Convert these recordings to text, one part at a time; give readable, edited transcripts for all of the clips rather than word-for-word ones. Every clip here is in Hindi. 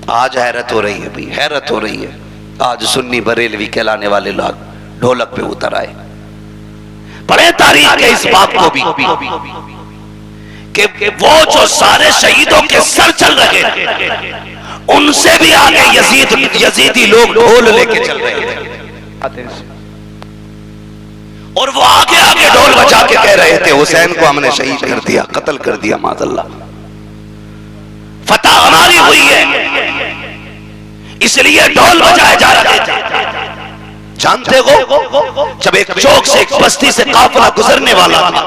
आज हैरत हो रही है भाई, हैरत हो रही है। आज सुन्नी बरेलवी कहलाने वाले लोग ढोलक पे उतर आए। पढ़े तारीख के इस बात को भी कि वो जो सारे शहीदों के सर चल रहे थे उनसे भी आगे यजीदी लोग ढोल लेके चल रहे थे और वो आगे आगे ढोल बजा के कह रहे थे हुसैन को हमने शहीद कर दिया, कत्ल कर दिया माज़अल्लाह, फतह हमारी हुई है, इसलिए ढोल बजाए जा रहे थे। जानते हो जब एक चौक से एक बस्ती से काफिला गुजरने वाला था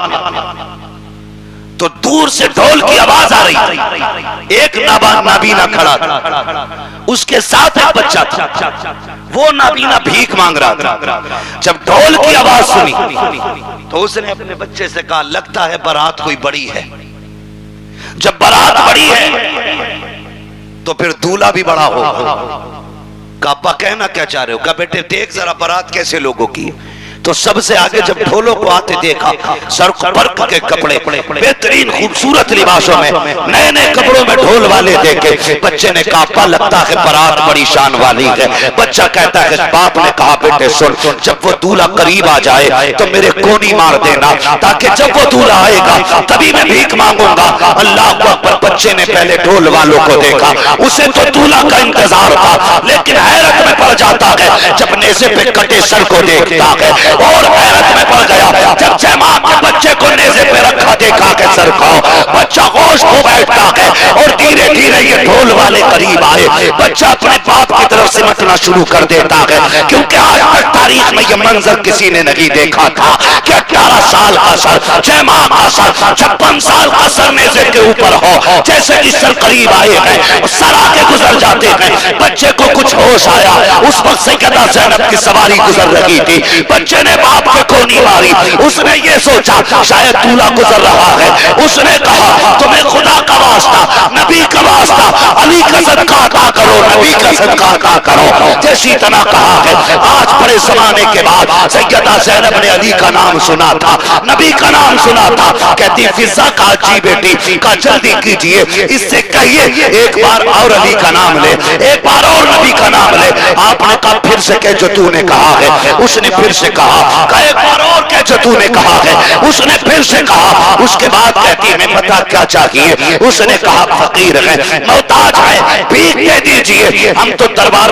तो दूर से ढोल की आवाज आ रही थी। एक नाबीना खड़ा था, उसके साथ एक बच्चा था, वो नाबीना भीख मांग रहा था। जब ढोल की आवाज सुनी तो उसने अपने बच्चे से कहा लगता है बारात कोई बड़ी है। जब बारात बड़ी है तो फिर दूल्हा भी बड़ा होगा। कापा कहना क्या चाह रहे हो? कहा बेटे देख जरा बारात कैसे लोगों की। तो सबसे आगे जब ढोलों को आते देखा, सर पर्क के कपड़े, बेहतरीन खूबसूरत लिबासों में, नए नए कपड़ों में ढोल वाले देखे। बच्चे ने कहा लगता है बारात बड़ी शान वाली है। बच्चा कहता है बाप ने कहा बेटे सुन, जब वो दूल्हा करीब आ जाए तो मेरे कोनी मार देना, ताकि जब वो दूल्हा आएगा तभी मैं भीख मांगूंगा। अल्लाह अकबर। बच्चे ने पहले ढोल वालों को देखा, उसे तो दूल्हा का इंतजार था, लेकिन हैरत में पड़ जाता है जब नेज़े पे कटे सर को देखता है, और हैरत में पड़ गया जब जयमाल के बच्चे को नेज़े पे रखा देखा के सर को। बच्चा होश हो बैठता है और धीरे धीरे ये ढोल वाले करीब आए। बच्चा अपने बाप की तरफ सिमटना शुरू कर देता है, क्योंकि आज तक तारीख में ये मंजर किसी ने नहीं देखा था कि 18 साल का सर, जयमाल का सर, 56 साल का सर नेज़े के ऊपर हो। जैसे कि सर करीब आए हैं, सर आगे गुजर जाते हैं। बच्चे को कुछ होश आया, उस वक्त सैयदा ज़ैनब की सवारी गुजर रही थी। बच्चे ने बाप के कोनी मारी, उसने ये सोचा शायद दूल्हा गुजर रहा है। उसने कहा तुम्हें खुदा का वास्ता, नबी का वास्ता, अली का सदका अता करो, नबी का सदका अता करो। जैसी तरह कहा है, आज बड़े जमाने के बाद सैयदा ज़ैनब ने अली का नाम सुना था, नबी का नाम सुना था। कहती फिजा का जी बेटी का जल्दी कीजिए, इससे कहिए एक बार और अली का नाम ले, एक बार और नबी का नाम ले। आपने कहा फिर से कह जो तूने कहा है। उसने फिर से कहा एक बार और कह जो तूने कहा है। उसने फिर से कहा। उसके बाद कहती मैं पता क्या चाहिए। उसने कहा फकीर है, मोहताज है, भीख दे दीजिए। हम तो दरबार,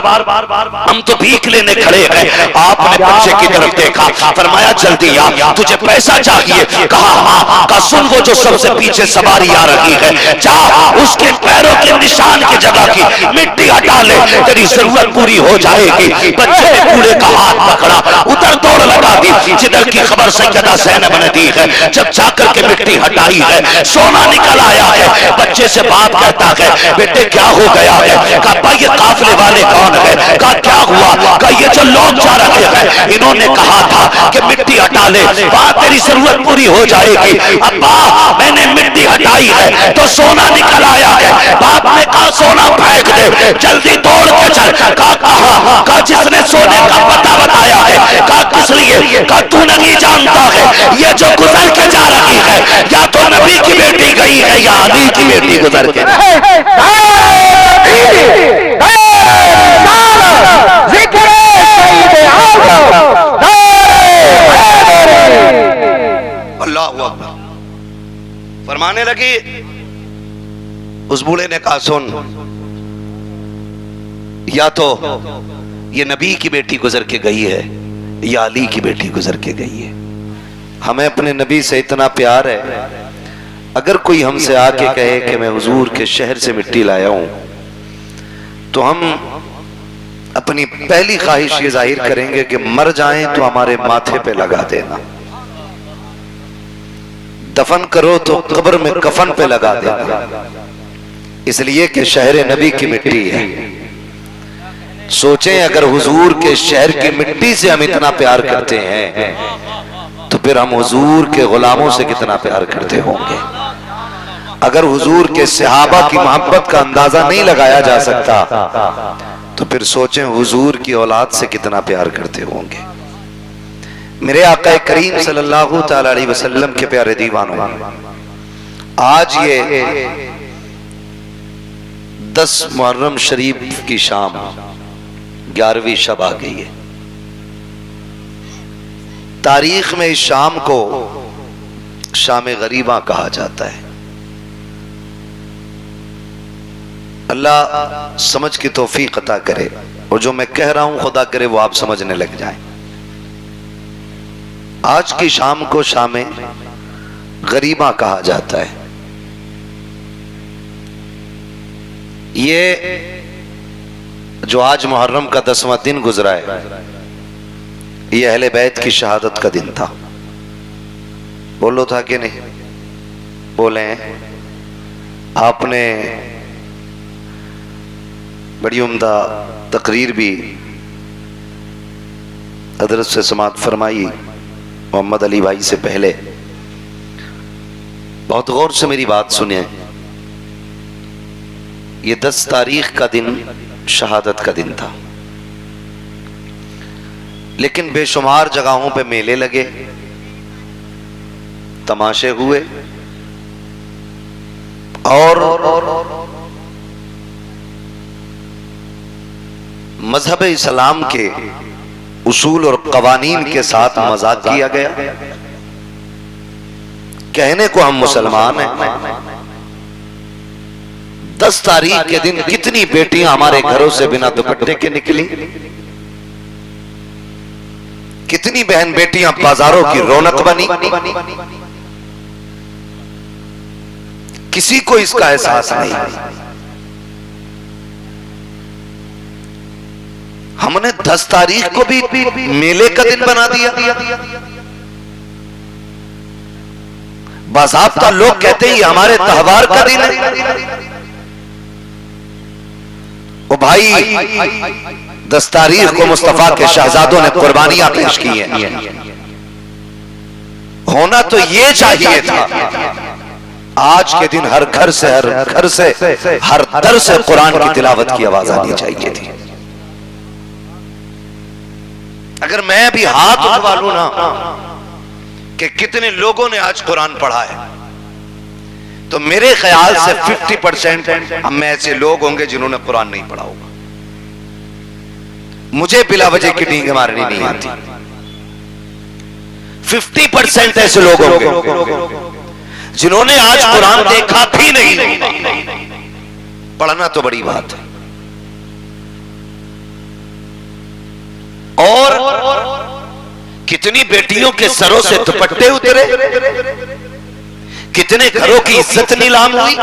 हम तो भीख लेने खड़े हैं। आपने बच्चे की तरफ देखा, फरमाया जल्दी आ, तुझे पैसा चाहिए? कहा हाँ। कहा सुन वो जो सबसे पीछे सवारी आ रही है, जा उसके पैरों के निशान की जगह की मिट्टी हटा ले, तेरी जरूरत पूरी हो जाएगी। बच्चे ने बूढ़े का हाथ पकड़ा, उधर दौड़ लगा दी जिधर की खबर सैयदा ज़ैनब ने दी है। जब जाकर के मिट्टी हटाई है, सोना निकल आया है। बच्चे से बाप कहता है बेटे क्या हो गया है? कहा ये काफिले वाले कौन है? कहा क्या हुआ? कहा ये जो लोग जा रहे हैं, इन्होंने कहा था कि मिट्टी हटा ले, वहां तेरी जरूरत पूरी हो जाएगी। अब्बा मैंने मिट्टी हटाई है तो सोना निकल आया है। बाप ने कहा सोना फेंक दे, जल्दी दौड़ के चल। कहा जिसने सोने का पता बताया है। कहा किस लिए? कहा तू नहीं जानता है ये जो गुजर के जा रही है, या तो नबी की बेटी गई है या अली की बेटी गुजर के। अल्लाह अकबर। फरमाने लगी, उस बूढ़े ने कहा सुन, या तो ये नबी की बेटी गुजर के गई है या अली की बेटी गुजर के गई है। हमें अपने नबी से इतना प्यार है, अगर कोई हमसे आके कहे कि मैं हुजूर के शहर से मिट्टी लाया हूं, तो हम अपनी पहली ख्वाहिश ये जाहिर करेंगे कि मर जाएं तो हमारे माथे पे लगा देना, दफन करो तो कब्र में कफन पे लगा देना, इसलिए कि शहर नबी की मिट्टी है। सोचें अगर हुजूर के शहर की मिट्टी से हम इतना प्यार करते हैं तो फिर हम हुजूर के गुलामों से कितना प्यार करते होंगे। अगर हुजूर के सहाबा की मोहब्बत का अंदाजा नहीं लगाया जा सकता तो फिर सोचें हुजूर की औलाद से कितना प्यार करते होंगे। मेरे आका करीम सल्लल्लाहु तआला अलैहि वसल्लम के प्यारे दीवानों, आज ये 10 मुहर्रम शरीफ की शाम 11वीं शब आ गई है। तारीख में इस शाम को शाम गरीबा कहा जाता है। अल्लाह समझ की तौफीक अता करे और जो मैं कह रहा हूं खुदा करे वो आप समझने लग जाएं। आज की शाम को शाम गरीबा कहा जाता है। ये जो आज मुहर्रम का 10वां दिन गुजरा है, ये अहले बैत की शहादत का दिन था। बोलो था कि नहीं? बोले आपने बड़ी उम्दा तकरीर भी हजरत से समाअत फरमाई मोहम्मद अली भाई से पहले। बहुत गौर से मेरी बात सुनिए। ये 10 तारीख का दिन शहादत का दिन था, लेकिन बेशुमार जगहों पे मेले लगे, तमाशे हुए और मजहब इस्लाम के उसूल और कवानीन के साथ मजाक किया गया। कहने को हम मुसलमान हैं, 10 तारीख के दिन कितनी बेटियां हमारे घरों से बिना दुपट्टे के निकली, कितनी बहन बेटियां बाजारों की रौनक बनी। किसी को इसका एहसास नहीं। हमने 10 तारीख को भी मेले का दिन बना दिया। बाज़ाब्ता लोग कहते हैं ये हमारे त्योहार का दिन है। ओ भाई, 10 तारीख को मुस्तफा के शहजादों ने कुर्बानियां पेश की हैं। होना तो ये चाहिए था। आज के दिन हर घर से हर दर से कुरान की तिलावत की आवाज आनी चाहिए थी। अगर मैं भी हाथ उठवा लूं ना कि कितने लोगों ने आज कुरान पढ़ा है, तो मेरे ख्याल से 50% हम में ऐसे लोग होंगे जिन्होंने कुरान नहीं पढ़ा होगा। मुझे बिला वजह की डींग मारनी नहीं आती। 50% ऐसे लोग होंगे जिन्होंने आज कुरान देखा भी नहीं। पढ़ना तो बड़ी बात है। और कितनी बेटियों के सरों से दुपट्टे उतरे, कितने घरों की इज्जत नीलाम हुई,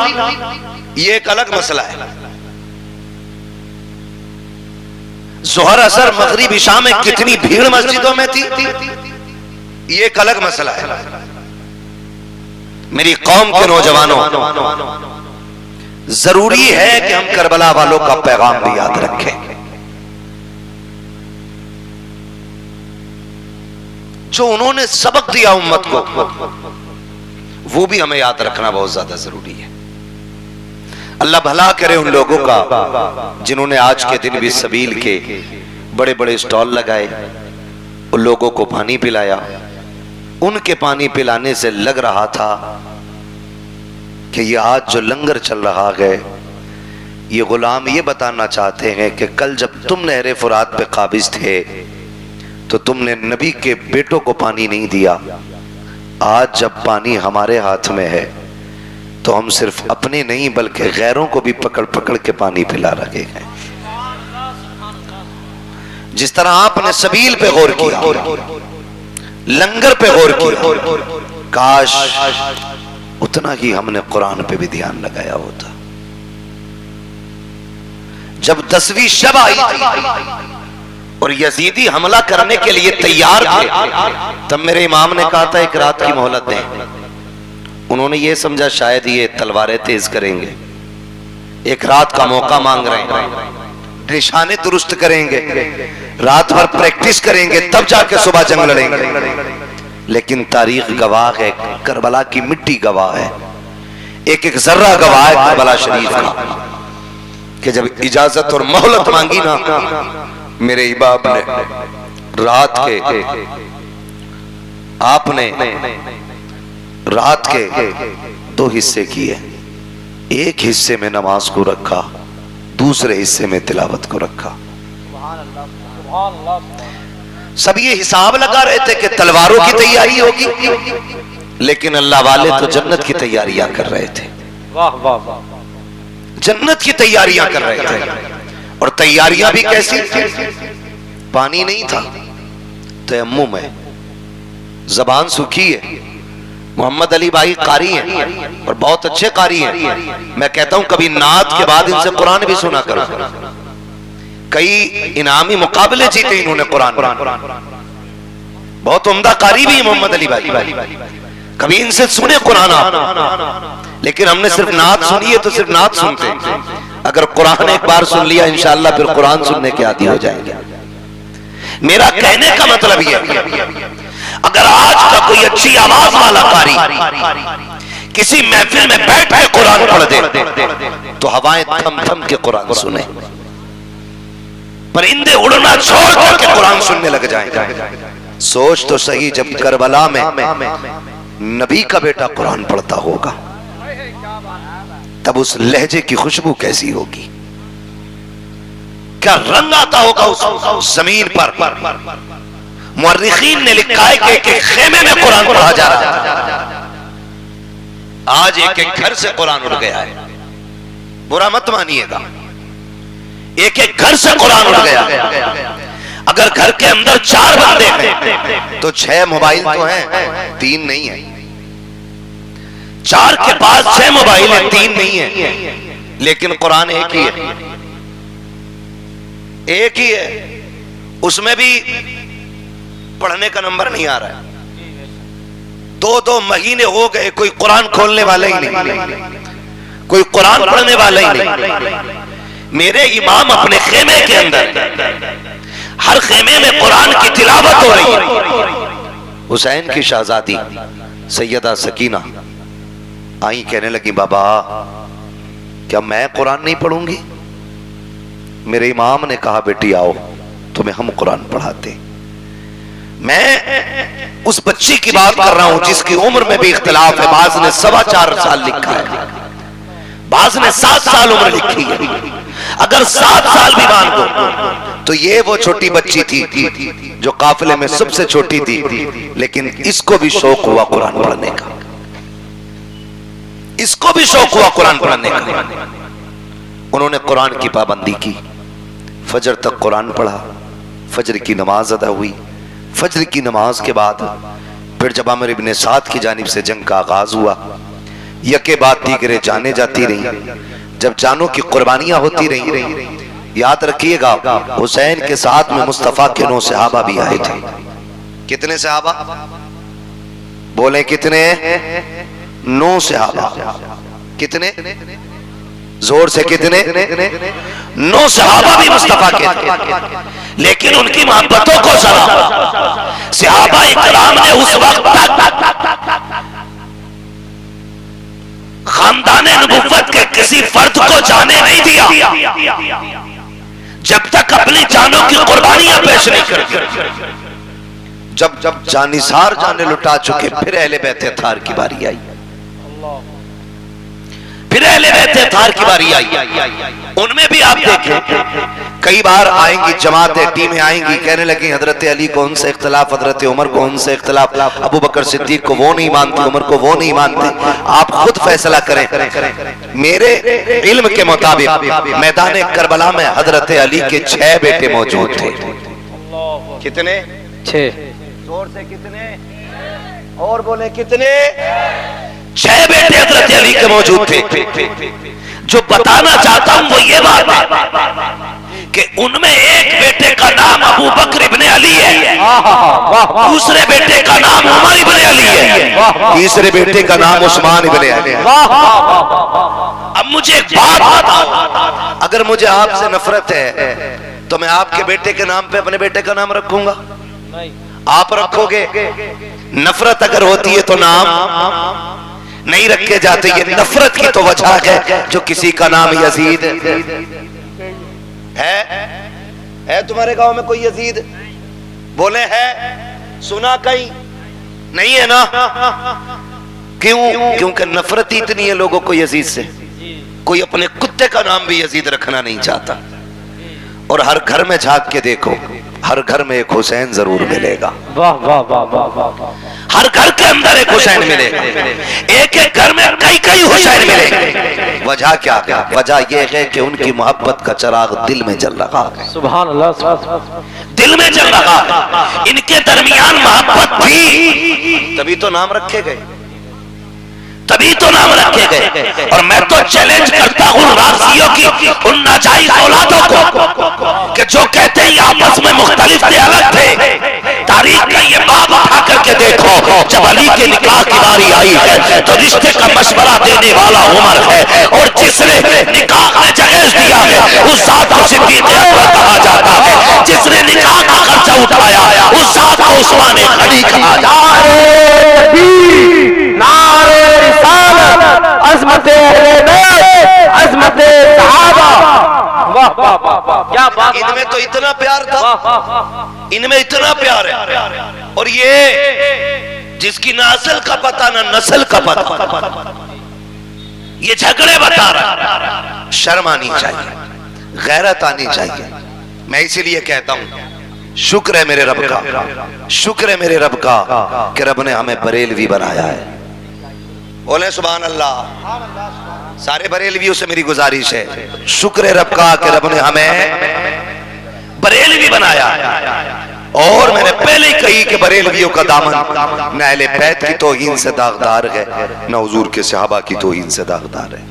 ये एक अलग मसला है। जोहर असर मगरिब इशा में कितनी भीड़ मस्जिदों में थी, ये एक अलग मसला है। मेरी कौम के नौजवानों, जरूरी है कि हम करबला वालों का पैगाम भी याद रखें। जो उन्होंने सबक दिया उम्मत को, वो भी हमें याद रखना बहुत ज्यादा जरूरी है। अल्लाह भला करे उन लोगों का जिन्होंने आज के दिन भी सबील के बड़े बड़े स्टॉल लगाए, उन लोगों को पानी पिलाया। उनके पानी पिलाने से लग रहा था कि ये आज जो लंगर चल रहा है, ये गुलाम ये बताना चाहते हैं कि कल जब तुम नहरे फुरात पे काबिज थे तो तुमने नबी के बेटों को पानी नहीं दिया। आज जब पानी हमारे हाथ में है तो हम सिर्फ अपने नहीं बल्कि गैरों को भी पकड़ पकड़ के पानी पिला रहे हैं। जिस तरह आपने सबील पे गौर किया, लंगर पे गौर किया, काश उतना ही हमने कुरान पे भी ध्यान लगाया होता। जब 10वीं शब आई और यजीदी हमला करने के लिए तैयार थे, तब मेरे इमाम ने कहा था एक रात की मोहलत दें। उन्होंने ये समझा शायद ये तलवारें तेज करेंगे, एक रात का मौका मांग रहे हैं, निशाने दुरुस्त करेंगे, रात भर प्रैक्टिस करेंगे, तब जाके सुबह जंग लड़ेंगे। लेकिन तारीख गवाह है, करबला की मिट्टी गवाह है, एक एक जर्रा गवाह है करबला शरीफ का, कि जब इजाजत और मोहलत मांगी ना मेरे इबाब ने, आपने रात के 2 हिस्से किए। एक हिस्से में नमाज को रखा, दूसरे हिस्से में तिलावत को रखा। सब ये हिसाब लगा रहे थे कि तलवारों की तैयारी होगी, लेकिन अल्लाह वाले तो जन्नत की तैयारियां कर रहे थे। वाह वाह वाह, जन्नत की तैयारियां कर रहे थे। और तैयारियां भी कैसी? पानी नहीं था, तयम्मुम है, जबान सूखी है। मोहम्मद अली भाई कारी हैं और बहुत अच्छे कारी हैं। मैं कहता हूं कभी नात के बाद इनसे कुरान भी सुना करो। कई इनामी मुकाबले जीते इन्होंने कुरान। बहुत उम्दा कारी भी है मोहम्मद अली भाई। कभी इनसे सुने कुरान आप। लेकिन हमने सिर्फ नात सुनी है तो सिर्फ नात सुनते हैं। अगर कुरान एक बार सुन लिया इंशाअल्लाह फिर कुरान सुनने के आदी हो जाएंगे। मेरा कहने का मतलब यह, अगर आज का कोई अच्छी आवाज वाला कारी किसी महफिल में बैठ के कुरान पढ़ दे तो हवाएं थम थम के कुरान सुने, परिंदे उड़ना छोड़ करके कुरान सुनने लग जाएंगे। सोच तो सही, जब करबला में नबी का बेटा कुरान पढ़ता होगा तब उस लहजे की खुशबू कैसी होगी, क्या रंग आता होगा उस जमीन पर। मुअर्रिखीन ने लिखा है कि एक खेमे में कुरान पढ़ा जा रहा है। आज एक एक घर से कुरान उड़ गया है, बुरा मत मानिएगा। एक एक घर से कुरान उड़ गया। अगर घर के अंदर 4 बंदे हैं तो 6 मोबाइल तो हैं, 3 नहीं है। 4 के पास 6 मोबाइल है, 3 नहीं है, लेकिन कुरान एक ही है। एक ही है, उसमें भी पढ़ने का नंबर नहीं आ रहा है। 2-2 महीने हो गए कोई कुरान खोलने वाला ही नहीं, कोई कुरान पढ़ने वाला ही नहीं। मेरे इमाम अपने खेमे के अंदर, हर खेमे में कुरान की तिलावत हो रही है। हुसैन की शहजादी सैयदा सकीना आई, कहने लगी बाबा क्या मैं कुरान नहीं पढ़ूंगी? मेरे इमाम ने कहा बेटी आओ तुम्हें हम कुरान पढ़ाते। मैं उस बच्ची की बात कर रहा हूं जिसकी उम्र में भी इख्तिलाफ है। बाज ने 4.25 साल लिखा है, बाज ने 7 साल उम्र लिखी है। अगर 7 साल भी मान दो तो ये वो छोटी बच्ची थी जो काफिले में सबसे छोटी थी, लेकिन इसको भी शौक हुआ कुरान पढ़ने का। इसको भी शौक हुआ कुरान पढ़ने का। उन्होंने कुरान की पाबंदी की, फजर तक कुरान पढ़ा, फजर की नमाज अदा हुई। फजर की नमाज के बाद फिर जब अमर इब्ने साद की जानिब से जंग का आगाज हुआ, यके बाद दीगरे जाने जाती रही। जब जानों की कुर्बानियां होती रही, याद रखिएगा हुसैन के साथ में मुस्तफा के 9 सहाबा भी आए थे। कितने सहाबा बोले? कितने? 9 सहाबा। कितने? जोर से कितने? 9 सहाबा भी मुस्तफा के थे, लेकिन उनकी मोहब्बतों को सहाबा इकराम ने उस वक्त खानदाने नबुव्वत के किसी फर्द को जाने नहीं दिया जब तक अपनी जानों की कुर्बानियां पेश नहीं करती। जब जानिसार जाने लुटा चुके फिर अहले बैते थार की बारी आई। फिर अहले बैते थार की बारी आई। उनमें भी आप देखें कई बार आएंगी जमातें, टीमें आएंगी, कहने लगी हजरत अली को उनसे इख्तिलाफ, हजरत उमर को उनसे इख्तिलाफ, अबू बकर सिद्दीक को वो नहीं मानते, उमर को वो नहीं मानते। आप खुद फैसला करें। मेरे इल्म के मुताबिक मैदान करबला में हजरत अली के 6 बेटे मौजूद थे। कितने? 6। जोर से कितने? और बोले कितने? 6 बेटे हजरत अली के मौजूद थे। जो बताना चाहता हूं वो ये बात है कि उनमें एक बेटे का नाम अबू बकर इब्ने अली है, दूसरे बेटे का नाम उमर इब्ने अली है, तीसरे बेटे का नाम उस्मान इब्ने अली है। अब मुझे एक बात बताओ, अगर मुझे आपसे नफरत है तो मैं आपके बेटे के नाम पे अपने बेटे का नाम रखूंगा? आप रखोगे? नफरत अगर होती है तो नाम नहीं रखे जाते। ये नफरत की तो वजह है जो किसी का नाम यजीद है। तुम्हारे गांव में कोई यजीद? बोले है? सुना कहीं? नहीं है ना? क्यों? क्योंकि नफरत ही इतनी है लोगों को यजीद से। कोई अपने कुत्ते का नाम भी यजीद रखना नहीं चाहता। और हर घर में झांक के देखो, हर घर में एक हुसैन जरूर मिलेगा। वाह वाह वाह वाह वाह। हर घर के अंदर एक हुसैन मिलेगा, एक एक घर में कई कई हुसैन मिलेंगे। वजह क्या? वजह यह है कि उनकी मोहब्बत का चिराग दिल में जल रहा है। सुभान अल्लाह, दिल में जल रहा है। इनके दरमियान मोहब्बत थी, तभी तो नाम रखे गए, तभी तो नाम रखे गए। और मैं तो चैलेंज करता हूँ राशियों की उन नाजायज औलादों को कि जो कहते हैं आपस में मुख्तलिफ थे, अलग थे। तारीख का ये बाब उठा करके देखो, जब अली के निकाह की बारी आई है तो रिश्ते का मशवरा देने वाला उमर है, और जिसने निकाह में जहेज दिया है उस जात को सिद्दीक़ अकबर कहा जाता है। जिसने निकाह का खर्चा उठाया उस जात को उस्मान गनी कहा जाता है। नारे रिसालत, अज़मत अहले बैत, अज़मत सहाबा। वाह वाह वाह वाह, क्या बात। इनमें तो इतना प्यार था, इनमें इतना प्यार है। और ये जिसकी ना असल का पता ना नस्ल का पता, ये झगड़े बता रहा। शर्म आनी चाहिए, गैरत आनी चाहिए। मैं इसीलिए कहता हूं शुक्र है मेरे रब का, शुक्र है मेरे रब का कि रब ने हमें बरेलवी बनाया है। बोले सुभान अल्लाह। सारे बरेलवियों से मेरी गुजारिश है, शुक्र है रब का कि रब ने हमें बरेलवी बनाया। और मैंने पहले ही कही कि बरेलवियों का दामन न अहले बैत की तौहीन से दागदार है, न हुजूर के सहाबा की तौहीन से दागदार है।